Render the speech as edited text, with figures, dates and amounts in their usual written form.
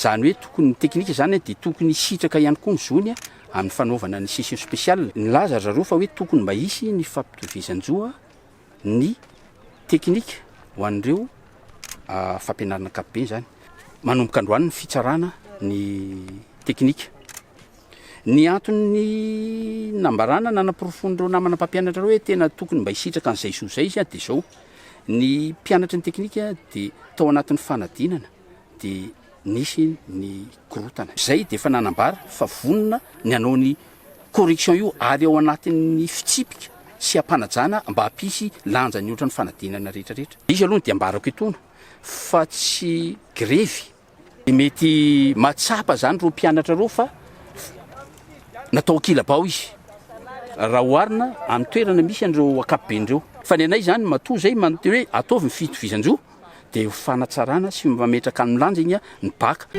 Zany hoe tokony teknika zany dia tokony sitraka ihany koa ny zony amin'ny fanaovana ny session spéciale. Nilaza zareo fa hoe tokony mba hisy ny fampitovizan-joa ny teknika ho an'ireo fampianarana ankapobeny zany. Manomboka androany ny fitsarana ny teknika. Ny antony nambarana nanamporofondreo namana mpampianatra reo hoe tena tokony mba hisitraka an'izay so zay izy dia zao. Ny mpianatra ny teknika dia tao anatin'ny fanadinana dia nisy ny korotana. Zay dia efa nanambara fa vonona ny hanao ny correction io ary ao anatin'ny fitsipika sy ampanajana mba hampisy lanja ny ohatran'ny fanadinana rehetrarehetra. Izy aloha dia ambarako etony fa tsy grevy. Mety matsapa zany reo mpianatra reo fa natao kilabao izy. Raha oharina amin'ny toerana misy an'ireo ankapobeny. Fa ny anay zany matoa zay manontany hoe ataovy ny fitovizan-jo dia ho fanatsarana sy mametraka amin'ny lanja igny ny baka.